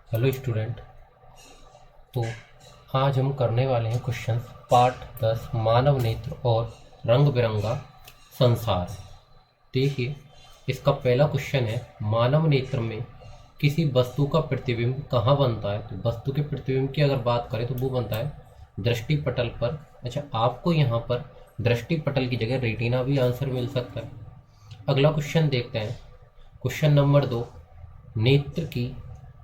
Hello student. तो आज हम करने वाले हैं क्वेश्चन पार्ट 10 मानव नेत्र और रंग बिरंगा संसार। देखिए, इसका पहला क्वेश्चन है, मानव नेत्र में किसी वस्तु का प्रतिबिंब कहाँ बनता है। तो वस्तु के प्रतिबिंब की अगर बात करें तो वो बनता है दृष्टि पटल पर। अच्छा, आपको यहाँ पर दृष्टि पटल की जगह रेटिना भी आंसर मिल सकता है। अगला क्वेश्चन देखते हैं। क्वेश्चन नंबर 2, नेत्र की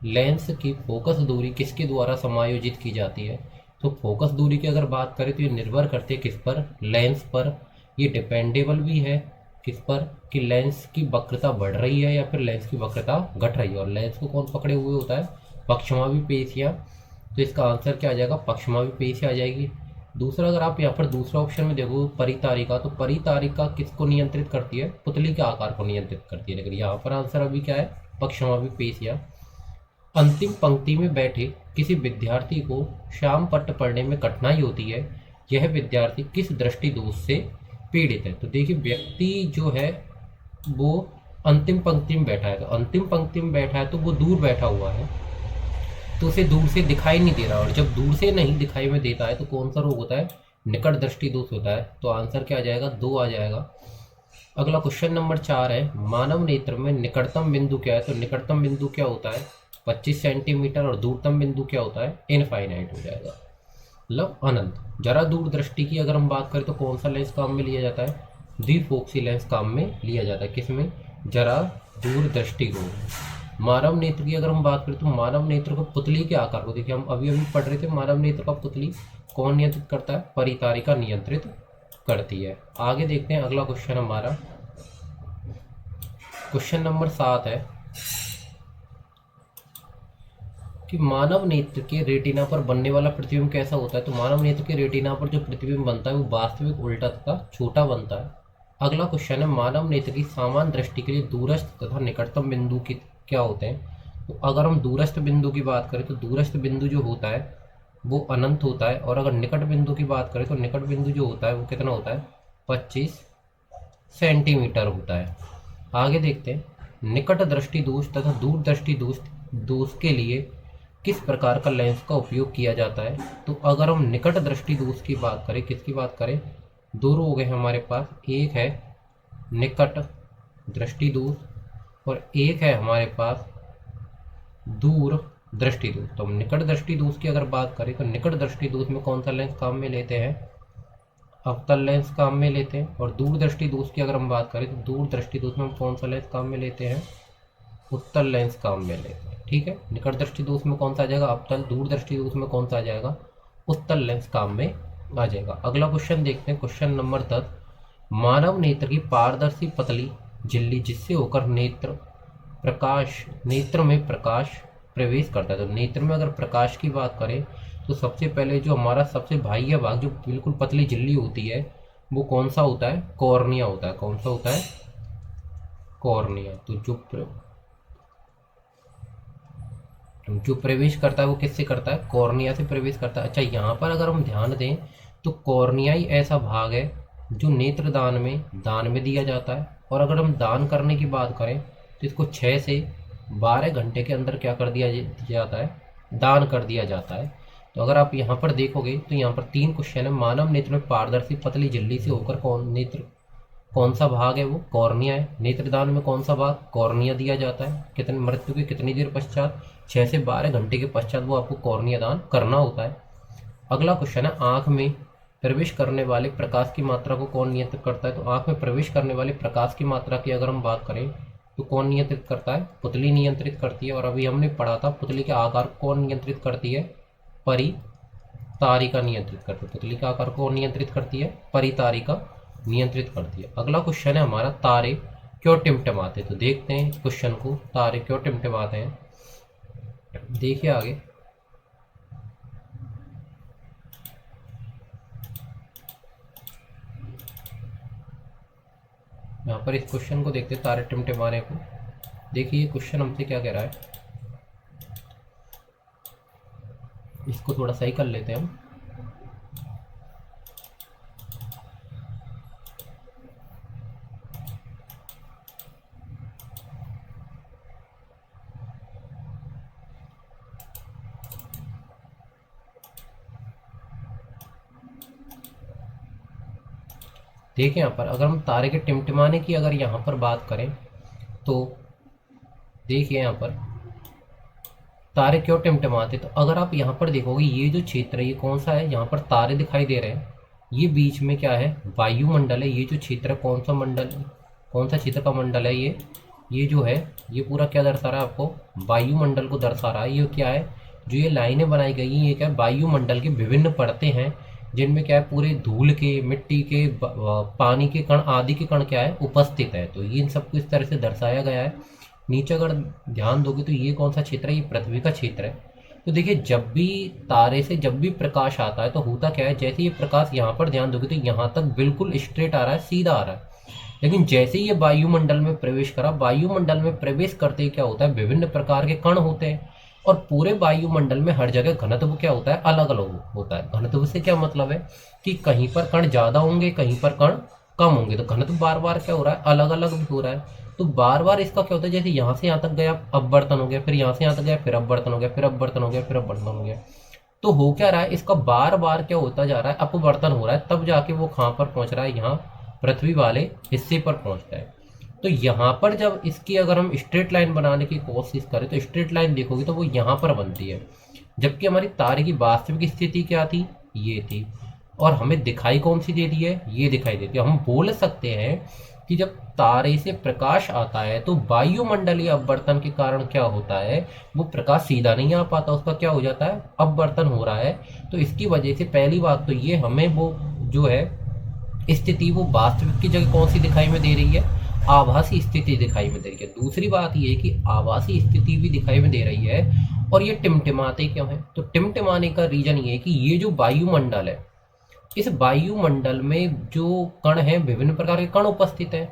लेंस की फोकस दूरी किसके द्वारा समायोजित की जाती है। तो फोकस दूरी की अगर बात करें तो ये निर्भर करती है किस पर, लेंस पर। ये डिपेंडेबल भी है किस पर, कि लेंस की वक्रता बढ़ रही है या फिर लेंस की वक्रता घट रही है। और लेंस को कौन पकड़े हुए होता है, पक्षमापी पेशियाँ। तो इसका आंसर क्या आ जाएगा, पक्षमापी पेशियाँ आ जाएगी। दूसरा, अगर आप यहाँ पर दूसरा ऑप्शन में देखो परितारिका, तो परितारिका किसको नियंत्रित करती है, पुतली के आकार को नियंत्रित करती है। लेकिन यहाँ पर आंसर अभी क्या है, पक्षमापी पेशियाँ। अंतिम पंक्ति में बैठे किसी विद्यार्थी को श्याम पट्ट पढ़ने में कठिनाई होती है, यह विद्यार्थी किस दृष्टि दोष से पीड़ित है। तो देखिए, व्यक्ति जो है वो अंतिम पंक्ति में बैठा है, तो अंतिम पंक्ति में बैठा है तो वो दूर बैठा हुआ है, तो उसे दूर से दिखाई नहीं दे रहा। और जब दूर से नहीं दिखाई में देता है तो कौन सा रोग होता है, निकट दृष्टि दोष होता है। तो आंसर क्या आ जाएगा, 2 आ जाएगा। अगला क्वेश्चन नंबर 4 है, मानव नेत्र में निकटतम बिंदु क्या है। तो निकटतम बिंदु क्या होता है, 25 सेंटीमीटर। और दूरतम बिंदु क्या होता है, इनफाइनाइट हो जाएगा, मतलब अनंत। जरा दूर दृष्टि की अगर हम बात करें तो कौन सा लेंस काम में लिया जाता है, द्विफोक्सी लेंस काम में लिया जाता है। किसमें, जरा दूर दृष्टि को। मानव नेत्र की अगर हम बात करें तो मानव नेत्र को पुतली के आकार को, देखिए हम अभी अभी पढ़ रहे थे, मानव नेत्र का पुतली कौन नियंत्रित करता है, परितारिका नियंत्रित करती है। आगे देखते हैं अगला क्वेश्चन हमारा। क्वेश्चन नंबर 7 है कि मानव नेत्र के रेटिना पर बनने वाला प्रतिबिंब कैसा होता है। तो मानव नेत्र के रेटिना पर जो प्रतिबिंब बनता है वो वास्तविक, उल्टा तथा छोटा बनता है। अगला क्वेश्चन है, मानव नेत्र की सामान्य दृष्टि के लिए दूरस्थ तथा निकटतम बिंदु की क्या होते हैं। तो अगर हम दूरस्थ बिंदु की बात करें तो दूरस्थ बिंदु जो होता है वो अनंत होता है। और अगर निकट बिंदु की बात करें तो निकट बिंदु जो होता है वो कितना होता है, 25 सेंटीमीटर होता है। आगे देखते हैं, निकट दृष्टि दोष तथा दूर दृष्टि दोष दोष के लिए किस प्रकार का लेंस का उपयोग किया जाता है। तो अगर हम निकट दृष्टि दोष की बात करें, किसकी बात करें, दो हो गए हमारे पास, एक है निकट दृष्टि दोष और एक है हमारे पास दूर दृष्टि दोष। तो हम निकट दृष्टि दोष की अगर बात करें तो निकट दृष्टि दोष में कौन सा लेंस काम में लेते हैं, अवतल लेंस काम में लेते हैं। और दूर दृष्टि दोष की अगर हम बात करें तो दूर दृष्टि दोष में हम कौन सा लेंस काम में लेते हैं, उत्तल लेंस काम में लेते हैं। ठीक है, निकट दृष्टि दोष में कौन सा आ जाएगा, अवतल। दूर दृष्टि दोष में कौन सा आ जाएगा, उत्तल लेंस काम में आ जाएगा। अगला क्वेश्चन देखते हैं, क्वेश्चन नंबर 10, मानव नेत्र की पारदर्शी पतली झिल्ली जिससे होकर नेत्र में प्रकाश प्रवेश करता है। तो नेत्र में अगर प्रकाश की बात करें तो सबसे पहले जो हमारा सबसे बाह्य भाग जो बिल्कुल पतली झिल्ली होती है वो कौन सा होता है, कॉर्निया होता है। कौन सा होता है, कॉर्निया। तो जो प्रवेश करता है वो किससे करता है, कॉर्निया से प्रवेश करता है। अच्छा, यहाँ पर अगर हम ध्यान दें तो कॉर्निया ही ऐसा भाग है जो नेत्रदान में दान में दिया जाता है। और अगर हम दान करने की बात करें तो इसको 6 से 12 घंटे के अंदर क्या कर दिया जाता है, दान कर दिया जाता है। तो अगर आप यहाँ पर देखोगे तो यहाँ पर 3 क्वेश्चन है, मानव नेत्र में पारदर्शी पतली झिल्ली से होकर कौन सा भाग है, वो कॉर्निया है। नेत्रदान में कौन सा भाग, कॉर्निया दिया जाता है। कितने मृत्यु के कितनी देर पश्चात, 6 से 12 घंटे के पश्चात वो आपको कॉर्निया दान करना होता है। अगला क्वेश्चन है, आंख में प्रवेश करने वाले प्रकाश की मात्रा को कौन नियंत्रित करता है। तो आंख में प्रवेश करने वाले प्रकाश की मात्रा की अगर हम बात करें तो कौन नियंत्रित करता है, पुतली नियंत्रित करती है। और अभी हमने पढ़ा था पुतली के आकार को कौन नियंत्रित करती है, परितारिका नियंत्रित करती है। पुतली का आकार कौन नियंत्रित करती है, परितारिका नियंत्रित करती है। अगला क्वेश्चन है हमारा, तारे क्यों टिमटिमाते हैं। तो देखते हैं क्वेश्चन को, तारे क्यों टिमटिमाते हैं। देखिए आगे, यहाँ पर इस क्वेश्चन को देखते हैं, तारे टिमटिमाने को। देखिए ये क्वेश्चन हमसे क्या कह रहा है, इसको थोड़ा सही कर लेते हैं हम। देखिए यहाँ पर अगर हम तारे के टिमटिमाने की अगर यहाँ पर बात करें तो देखिए यहाँ पर तारे क्यों टिमटिमाते, तो अगर आप यहाँ पर देखोगे ये जो क्षेत्र है ये कौन सा है, यहाँ पर तारे दिखाई दे रहे हैं, ये बीच में क्या है, वायुमंडल है। ये जो क्षेत्र है कौन सा मंडल, कौन सा क्षेत्र का मंडल है, ये जो है ये पूरा क्या दर्शा रहा है आपको, वायुमंडल को दर्शा रहा है। ये क्या है, जो ये लाइनें बनाई गई हैं ये क्या है, वायुमंडल के विभिन्न परतें हैं जिनमें क्या है पूरे धूल के, मिट्टी के, पानी के कण आदि के कण क्या है उपस्थित है। तो ये इन सबको इस तरह से दर्शाया गया है। नीचे अगर ध्यान दोगे तो ये कौन सा क्षेत्र है, ये पृथ्वी का क्षेत्र है। तो देखिए जब भी तारे से जब भी प्रकाश आता है तो होता क्या है, जैसे ये प्रकाश यहाँ पर ध्यान दोगे तो यहाँ तक बिल्कुल स्ट्रेट आ रहा है, सीधा आ रहा है। लेकिन जैसे ही ये वायुमंडल में प्रवेश करा, वायुमंडल में प्रवेश करते ही क्या होता है, विभिन्न प्रकार के कण होते हैं और पूरे वायुमंडल में हर जगह घनत्व क्या होता है, अलग अलग होता है। घनत्व से क्या मतलब है कि कहीं पर कण ज़्यादा होंगे, कहीं पर कण कम होंगे, तो घनत्व बार बार क्या हो रहा है, अलग अलग भी हो रहा है। तो बार बार इसका क्या होता है, जैसे यहाँ से यहाँ तक गया अपवर्तन हो गया, फिर यहाँ से यहाँ तक गया फिर अपवर्तन हो गया, फिर अपवर्तन हो गया, फिर अपवर्तन हो गया। तो हो क्या रहा है, इसका बार बार क्या होता जा रहा है, अपवर्तन हो रहा है, तब जाके वो कहाँ पर पहुँच रहा है, यहाँ पृथ्वी वाले हिस्से पर पहुँचता है। तो यहाँ पर जब इसकी अगर हम स्ट्रेट लाइन बनाने की कोशिश करें तो स्ट्रेट लाइन देखोगे तो वो यहाँ पर बनती है, जबकि हमारी तारे की वास्तविक स्थिति क्या थी, ये थी, और हमें दिखाई कौन सी दे दी है, ये दिखाई देती है। हम बोल सकते हैं कि जब तारे से प्रकाश आता है तो वायुमंडलीय अपवर्तन के कारण क्या होता है, वो प्रकाश सीधा नहीं आ पाता, उसका क्या हो जाता है, अपवर्तन हो रहा है। तो इसकी वजह से पहली बात तो ये हमें वो जो है स्थिति वो वास्तविक की जगह कौन सी दिखाई में दे रही है, आभासी स्थिति दिखाई में दे रही है। दूसरी बात ये है कि आभासी स्थिति भी दिखाई में दे रही है और ये टिमटिमाते क्यों है, तो टिमटिमाने का रीजन ये है कि ये जो वायुमंडल है, इस वायुमंडल में जो कण हैं विभिन्न प्रकार के कण उपस्थित हैं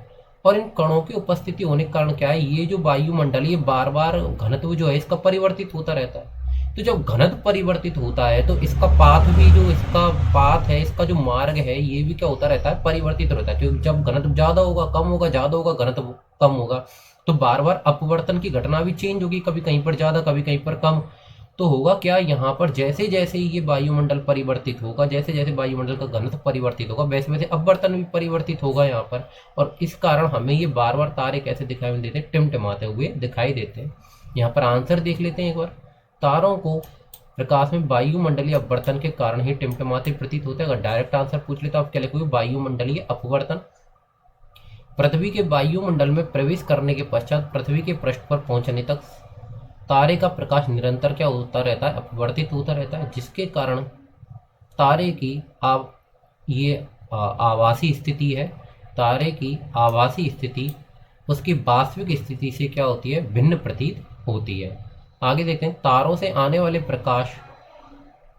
और इन कणों की उपस्थिति होने के कारण क्या है, ये जो वायुमंडल ये बार बार घनत्व जो है इसका परिवर्तित होता रहता है। तो जब घनत्व परिवर्तित होता है तो इसका पाथ भी, जो इसका पाथ है, इसका जो मार्ग है, ये भी क्या होता रहता है, परिवर्तित रहता है। क्योंकि जब घनत्व ज्यादा होगा कम होगा, ज्यादा होगा घनत्व कम होगा, तो बार बार अपवर्तन की घटना भी चेंज होगी, कभी कहीं पर ज्यादा कभी कहीं पर कम। तो होगा क्या, यहाँ पर जैसे जैसे ये वायुमंडल परिवर्तित होगा, जैसे जैसे वायुमंडल का घनत्व परिवर्तित होगा, वैसे वैसे अपवर्तन भी परिवर्तित होगा यहाँ पर, और इस कारण हमें ये बार बार तारे कैसे दिखाई देते हैं, टिमटिमाते हुए दिखाई देते हैं। यहाँ पर आंसर देख लेते हैं एक बार, तारों को प्रकाश में वायुमंडलीय अपवर्तन के कारण ही टिमटिमाते प्रतीत होते हैं। अगर डायरेक्ट आंसर पूछ ले तो आप क्या लिखोगे, वायुमंडलीय अपवर्तन। पृथ्वी के वायुमंडल में प्रवेश करने के पश्चात पृथ्वी के पृष्ठ पर पहुंचने तक तारे का प्रकाश निरंतर क्या होता रहता है, अपवर्तित होता रहता है, जिसके कारण तारे की आभासी स्थिति है, तारे की आभासी स्थिति उसकी वास्तविक स्थिति से क्या होती है, भिन्न प्रतीत होती है। आगे देखते हैं, तारों से आने वाले प्रकाश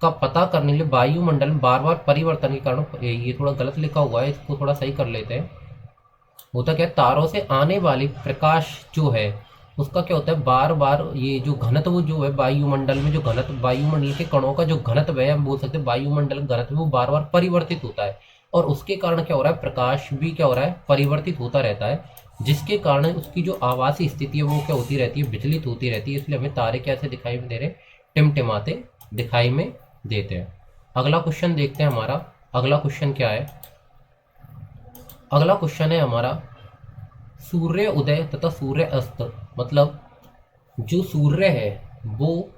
का पता करने के लिए वायुमंडल में बार बार परिवर्तन के कारण, ये थोड़ा गलत लिखा हुआ है, इसको थोड़ा सही कर लेते हैं। होता क्या है, तारों से आने वाली प्रकाश जो है उसका क्या होता है, बार बार ये जो घनत्व जो है वायुमंडल में, जो घनत्व वायुमंडल के कणों का जो घनत्व है, हम बोल सकते हैं वायुमंडल घनत्व, वो बार बार परिवर्तित होता है और उसके कारण क्या हो रहा है, प्रकाश भी क्या हो रहा है, परिवर्तित होता रहता है, जिसके कारण उसकी जो आभासी स्थिति है वो क्या होती रहती है, विचलित होती रहती है। इसलिए हमें तारे कैसे दिखाई में दे रहे हैं, टिमटिमाते दिखाई में देते हैं। अगला क्वेश्चन देखते हैं हमारा, अगला क्वेश्चन क्या है, अगला क्वेश्चन है हमारा सूर्य उदय तथा सूर्य अस्त, मतलब जो सूर्य है वो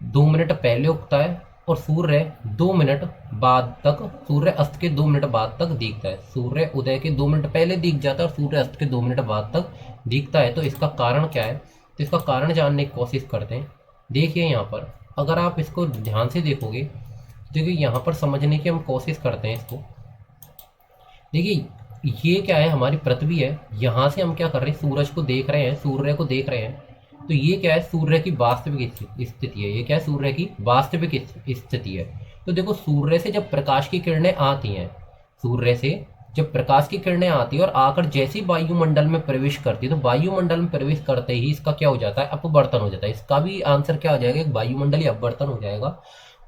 2 मिनट पहले उगता है और सूर्य 2 मिनट बाद तक, सूर्य अस्त के 2 मिनट बाद तक दिखता है। सूर्य उदय के 2 मिनट पहले दिख जाता है और सूर्य अस्त के 2 मिनट बाद तक दिखता है। तो इसका कारण क्या है, तो इसका कारण जानने की कोशिश करते हैं। देखिए यहाँ पर अगर आप इसको ध्यान से देखोगे, देखिए यहाँ पर समझने की हम कोशिश करते हैं इसको। देखिए ये क्या है, हमारी पृथ्वी है, यहाँ से हम क्या कर रहे हैं, सूरज को देख रहे हैं, सूर्य को देख रहे हैं। तो ये क्या है, सूर्य की वास्तविक स्थिति है, ये क्या है, सूर्य की वास्तविक स्थिति है। तो देखो सूर्य से जब प्रकाश की किरणें आती हैं, सूर्य से जब प्रकाश की किरणें आती है और आकर जैसी वायुमंडल में प्रवेश करती है, तो वायुमंडल में प्रवेश करते ही इसका क्या हो जाता है, अपवर्तन हो जाता है। इसका भी आंसर क्या हो जाएगा, वायुमंडलीय अपवर्तन हो जाएगा।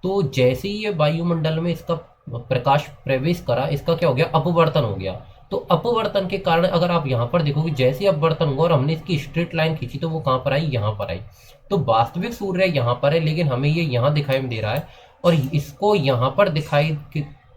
तो जैसे ही ये वायुमंडल में इसका प्रकाश प्रवेश करा, इसका क्या हो गया, अपवर्तन हो गया। तो अपवर्तन के कारण अगर आप यहाँ पर देखोगे, जैसे अपवर्तन हुआ और हमने इसकी स्ट्रेट लाइन खींची तो वो कहाँ पर आई, यहाँ पर आई। तो वास्तविक सूर्य यहाँ पर है, लेकिन हमें ये यहाँ दिखाई में दे रहा है और इसको यहाँ पर दिखाई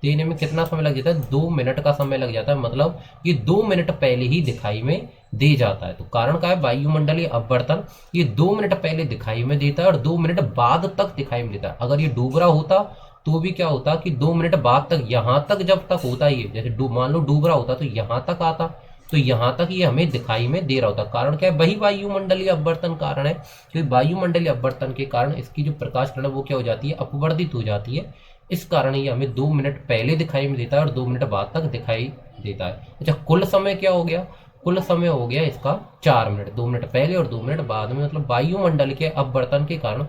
देने में कितना समय लग जाता है, 2 मिनट का समय लग जाता है। मतलब ये 2 मिनट पहले ही दिखाई में दे जाता है। तो कारण क्या है, वायुमंडलीय अपवर्तन ये 2 मिनट पहले दिखाई में देता है और 2 मिनट बाद तक दिखाई में देता है। अगर ये डूबरा होता तो भी क्या होता कि 2 मिनट बाद तक, यहाँ तक जब तक होता ही है, जैसे मान लो डूबरा होता तो यहाँ तक आता, तो यहाँ तक ये हमें दिखाई में दे रहा होता। कारण क्या है, वही वायुमंडलीय अपवर्तन कारण है। क्योंकि वायुमंडलीय अपवर्तन के कारण इसकी जो प्रकाश किरण वो क्या हो जाती है, अपवर्तित हो जाती है। इस कारण ये हमें 2 मिनट पहले दिखाई में देता है और 2 मिनट बाद तक दिखाई देता है। अच्छा, कुल समय क्या हो गया, कुल समय हो गया इसका 4 मिनट, 2 मिनट पहले और 2 मिनट बाद में। मतलब वायुमंडल के अपवर्तन के कारण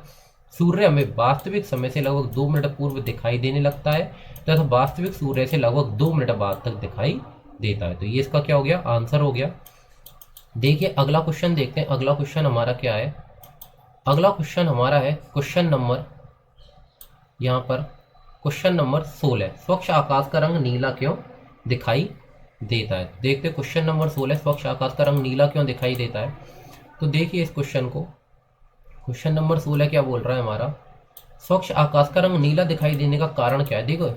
सूर्य हमें वास्तविक समय से लगभग 2 मिनट पूर्व दिखाई देने लगता है तथा वास्तविक सूर्य से लगभग 2 मिनट बाद तक दिखाई देता है। तो ये इसका क्या हो गया, आंसर हो गया। देखिए अगला क्वेश्चन देखते हैं। अगला क्वेश्चन हमारा क्या है, अगला क्वेश्चन हमारा है क्वेश्चन नंबर, यहाँ पर क्वेश्चन नंबर 16, स्वच्छ आकाश का रंग नीला क्यों दिखाई देता है। देखते हैं क्वेश्चन नंबर 16, स्वच्छ आकाश का रंग नीला क्यों दिखाई देता है। तो देखिए इस क्वेश्चन को, क्वेश्चन नंबर 16 क्या बोल रहा है हमारा, स्वच्छ आकाश का रंग नीला दिखाई देने का कारण क्या है। देखो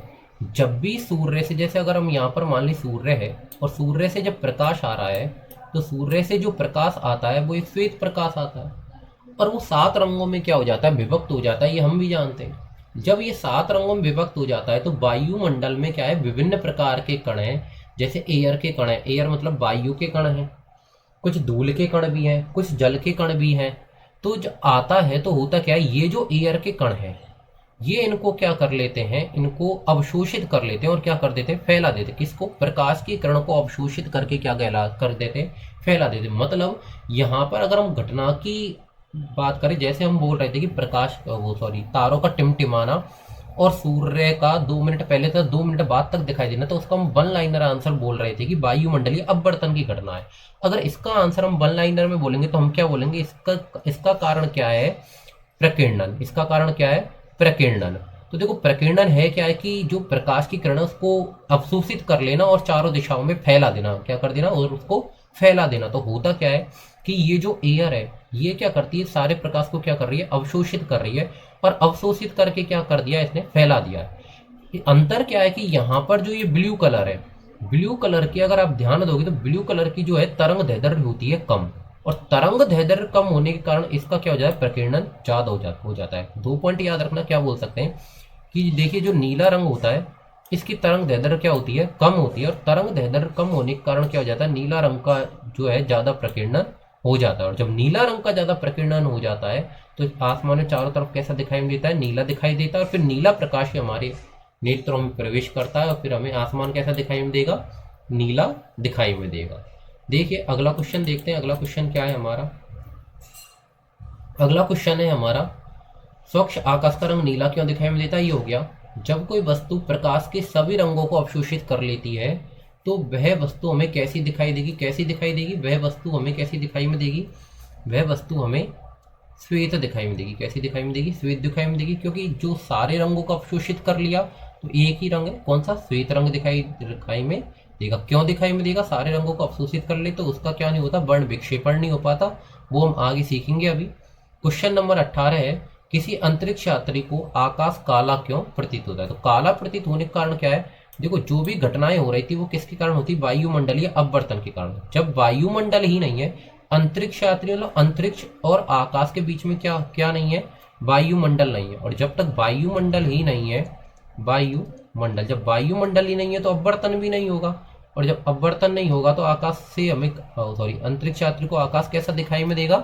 जब भी सूर्य से, जैसे अगर हम यहाँ पर मान ली सूर्य है और सूर्य से जब प्रकाश आ रहा है तो सूर्य से जो प्रकाश आता है वो एक श्वेत प्रकाश आता है और वो 7 रंगों में क्या हो जाता है, विभक्त हो जाता है। ये हम भी जानते हैं। जब ये 7 रंगों में विभक्त हो जाता है तो वायुमंडल में क्या है, विभिन्न प्रकार के कण हैं। जैसे एयर के कण है, एयर मतलब वायु के कण हैं, कुछ धूल के कण भी हैं, कुछ जल के कण भी हैं। तो जो आता है तो होता क्या है, ये जो एयर के कण हैं ये इनको क्या कर लेते हैं, इनको अवशोषित कर लेते हैं और क्या कर देते हैं, फैला देते हैं। किसको, प्रकाश की किरण को अवशोषित करके क्या कहला कर देते हैं, फैला देते हैं। मतलब यहाँ पर अगर हम घटना की बात करें, जैसे हम बोल रहे थे कि प्रकाश तारों का टिमटिमाना और सूर्य का 2 मिनट पहले तक 2 मिनट बाद तक दिखाई देना, तो उसका हम वन लाइनर आंसर बोल रहे थे कि वायुमंडलीय अपवर्तन की घटना है। अगर इसका आंसर हम वन लाइनर में बोलेंगे तो हम क्या बोलेंगे, इसका कारण क्या है, प्रकीर्णन। इसका कारण क्या है, प्रकीर्णन। तो देखो प्रकीर्णन है क्या है कि जो प्रकाश की किरण उसको अवशोषित कर लेना और चारों दिशाओं में फैला देना, क्या कर देना, और उसको फैला देना। तो होता क्या है कि ये जो एयर है ये क्या करती है, सारे प्रकाश को क्या कर रही है, अवशोषित कर रही है और अवशोषित करके क्या कर दिया, इसने फैला दिया है। अंतर क्या है कि यहाँ पर जो ये ब्लू कलर है, ब्लू कलर की अगर आप ध्यान दोगे तो ब्लू कलर की जो है तरंग दैर्ध्य होती है कम, और तरंग दैर्ध्य कम होने के कारण इसका क्या हो जाता है, प्रकीर्णन ज्यादा हो जाता है। 2 पॉइंट याद रखना, क्या बोल सकते हैं कि देखिए जो नीला रंग होता है इसकी तरंग दैर्ध्य क्या होती है, कम होती है, और तरंग दैर्ध्य कम होने के कारण क्या हो जाता है, नीला रंग का जो है ज्यादा प्रकीर्णन हो जाता है। और जब नीला रंग का ज्यादा प्रकीर्णन हो जाता है तो आसमान में चारों तरफ कैसा दिखाई देता है, नीला दिखाई देता है। और फिर नीला प्रकाश ही हमारे नेत्रों में प्रवेश करता है और फिर हमें आसमान कैसा दिखाई में देगा, नीला दिखाई में देगा। देखिए अगला क्वेश्चन देखते हैं। अगला क्वेश्चन क्या है हमारा, अगला क्वेश्चन है हमारा, स्वच्छ आकाश का रंग नीला क्यों दिखाई में देता है। ये हो गया, जब कोई वस्तु प्रकाश के सभी रंगों को अवशोषित कर लेती है तो वह वस्तु हमें कैसी दिखाई देगी, कैसी दिखाई देगी, वह वस्तु हमें कैसी दिखाई में देगी, वह वस्तु हमें श्वेत दिखाई में देगी। कैसी दिखाई में देगी, श्वेत दिखाई में देगी, क्योंकि जो सारे रंगों को अवशोषित कर लिया तो एक ही रंग है, कौन सा, श्वेत रंग दिखाई में देगा। क्यों दिखाई में देगा, सारे रंगों को अवशोषित कर ले तो उसका क्या नहीं होता, वर्ण विक्षेपण नहीं हो पाता, वो हम आगे सीखेंगे अभी। क्वेश्चन नंबर 18 है, किसी अंतरिक्ष यात्री को आकाश काला क्यों प्रतीत होता है। तो काला प्रतीत होने का कारण क्या है, देखो जो भी घटनाएं हो रही थी वो किसके कारण होती, वायुमंडलीय अपवर्तन के कारण। जब वायुमंडल ही नहीं है, अंतरिक्ष यात्री मतलब अंतरिक्ष और आकाश के बीच में क्या क्या नहीं है, वायुमंडल नहीं है। और जब तक वायुमंडल ही नहीं है, वायुमंडल, जब वायुमंडल ही नहीं है तो अपवर्तन भी नहीं होगा, और जब अपवर्तन नहीं होगा तो आकाश से हमें अंतरिक्ष यात्री को आकाश कैसा दिखाई में देगा,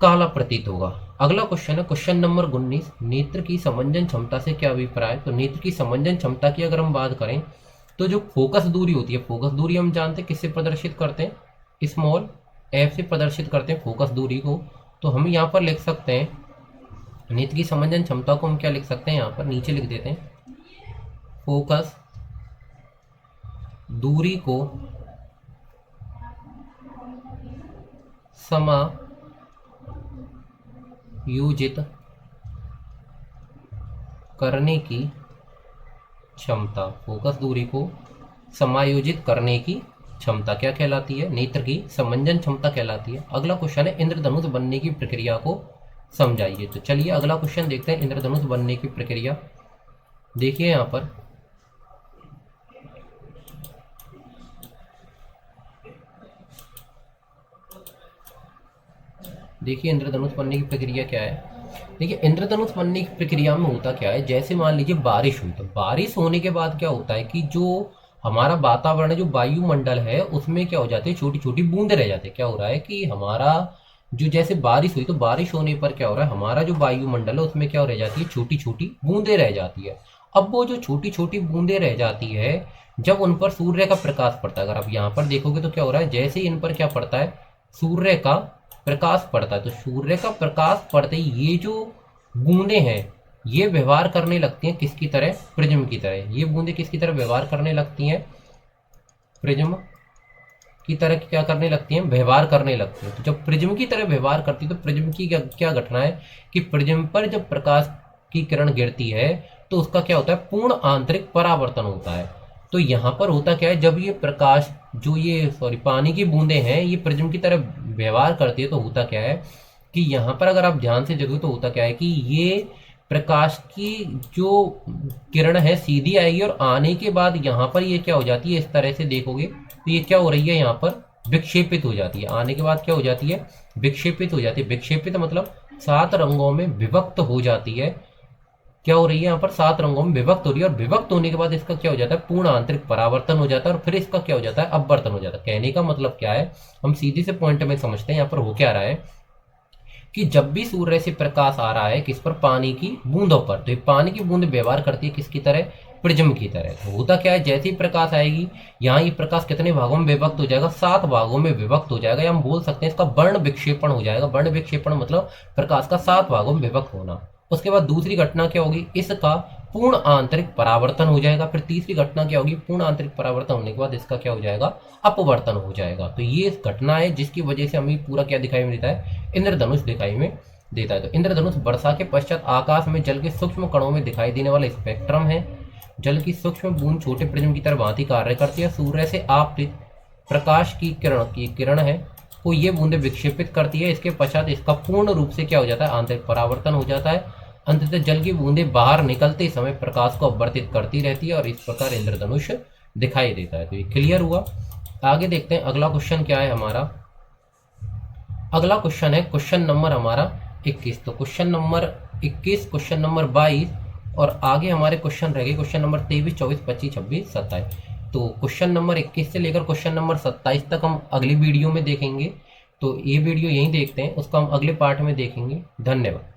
काला प्रतीत होगा। अगला क्वेश्चन है क्वेश्चन नंबर 19, नेत्र की समंजन क्षमता से क्या अभिप्राय। तो नेत्र की समंजन क्षमता की अगर हम बात करें तो जो फोकस दूरी होती है, फोकस दूरी हम जानते हैं किससे प्रदर्शित करते हैं, स्मॉल f से प्रदर्शित करते हैं फोकस दूरी को। तो हम यहाँ पर लिख सकते हैं नेत्र की समंजन क्षमता को हम क्या लिख सकते हैं, यहाँ पर नीचे लिख देते हैं, फोकस दूरी को समायोजित करने की क्षमता, फोकस दूरी को समायोजित करने की क्षमता क्या कहलाती है, नेत्र की समंजन क्षमता कहलाती है। अगला क्वेश्चन है, इंद्रधनुष बनने की प्रक्रिया को समझाइए। तो चलिए अगला क्वेश्चन देखते हैं, इंद्रधनुष बनने की प्रक्रिया। देखिए यहाँ पर देखिए इंद्रधनुष बनने की प्रक्रिया क्या है। देखिए इंद्रधनुष बनने की प्रक्रिया में होता क्या है, जैसे मान लीजिए बारिश हुई, तो बारिश होने के बाद क्या होता है कि जो हमारा वातावरण है, जो वायुमंडल है, उसमें क्या हो जाती है, छोटी छोटी बूंदे रह जाते हैं। क्या हो रहा है कि हमारा जो जैसे बारिश हुई, तो बारिश होने पर क्या हो रहा है, हमारा जो वायुमंडल है उसमें क्या रह जाती है, छोटी छोटी बूंदे रह जाती है। अब वो जो छोटी छोटी बूंदे रह जाती है, जब उन पर सूर्य का प्रकाश पड़ता है, अगर आप यहाँ पर देखोगे तो क्या हो रहा है, जैसे इन पर क्या पड़ता है, सूर्य का प्रकाश पड़ता है, तो सूर्य का प्रकाश पड़ते ही ये जो बूंदे हैं ये व्यवहार करने लगती हैं किसकी तरह, प्रिज्म की तरह। ये बूंदे किसकी तरह व्यवहार करने लगती हैं, प्रिज्म की तरह क्या करने लगती हैं, व्यवहार करने लगती हैं। तो जब प्रिज्म की तरह व्यवहार करती है तो प्रिज्म की क्या क्या घटना है कि प्रिज्म पर जब प्रकाश की किरण गिरती है तो उसका क्या होता है, पूर्ण आंतरिक परावर्तन होता है। तो यहाँ पर होता क्या है, जब ये प्रकाश जो ये पानी की बूंदें हैं ये प्रिज्म की तरह व्यवहार करती है, तो होता क्या है कि यहाँ पर अगर आप ध्यान से देखो तो होता क्या है कि ये प्रकाश की जो किरण है सीधी आएगी और आने के बाद यहाँ पर ये क्या हो जाती है, इस तरह से देखोगे तो ये क्या हो रही है, यहाँ पर विक्षेपित हो जाती है। आने के बाद क्या हो जाती है, विक्षेपित हो जाती है। विक्षेपित मतलब 7 रंगों में विभक्त हो जाती है। क्या हो रही है, यहाँ पर 7 रंगों में विभक्त हो रही है, और विभक्त होने के बाद इसका क्या हो जाता है, पूर्ण आंतरिक परावर्तन हो जाता है, और फिर इसका क्या हो जाता है, अपवर्तन हो जाता है। कहने का मतलब क्या है, हम सीधे से पॉइंट में समझते हैं। यहाँ पर हो क्या रहा है कि जब भी सूर्य से प्रकाश आ रहा है किस पर, पानी की बूंदों पर, तो ये पानी की बूंद व्यवहार करती है किसकी तरह, प्रिज्म की तरह। तो होता क्या है, जैसे ही प्रकाश आएगी यहाँ ये प्रकाश कितने भागों में विभक्त हो जाएगा, 7 भागों में विभक्त हो जाएगा, या हम बोल सकते हैं इसका वर्ण विक्षेपण हो जाएगा। वर्ण विक्षेपण मतलब प्रकाश का 7 भागों में विभक्त होना। उसके बाद दूसरी घटना क्या होगी, इसका पूर्ण आंतरिक परावर्तन हो जाएगा। फिर तीसरी घटना क्या होगी, पूर्ण आंतरिक परावर्तन होने के बाद इसका क्या हो जाएगा, अपवर्तन हो जाएगा। तो ये घटना है जिसकी वजह से हमें पूरा क्या दिखाई में देता है, इंद्रधनुष दिखाई में देता है। तो इंद्रधनुष वर्षा के पश्चात आकाश में जल के सूक्ष्म कणों में दिखाई देने वाला स्पेक्ट्रम है। जल की सूक्ष्म बूंद छोटे प्रिज्म की तरह भांति कार्य करती है। सूर्य से आपतित प्रकाश की किरण है को ये बूंदें विक्षेपित करती है। इसके पश्चात इसका पूर्ण रूप से क्या हो जाता है, आंतरिक परावर्तन हो जाता है। अंततः जल की बूंदें बाहर निकलते समय प्रकाश को अपवर्तित करती रहती है और इस प्रकार इंद्रधनुष दिखाई देता है। तो ये क्लियर हुआ। आगे देखते हैं अगला क्वेश्चन क्या है हमारा। अगला क्वेश्चन है क्वेश्चन नंबर हमारा 21। तो क्वेश्चन नंबर 21, क्वेश्चन नंबर 22 और आगे हमारे क्वेश्चन रह गए क्वेश्चन नंबर 23, 24, 25, 26, 27। तो क्वेश्चन नंबर 21 से लेकर क्वेश्चन नंबर 27 तक हम अगली वीडियो में देखेंगे। तो ये वीडियो यहीं देखते हैं, उसका हम अगले पार्ट में देखेंगे। धन्यवाद।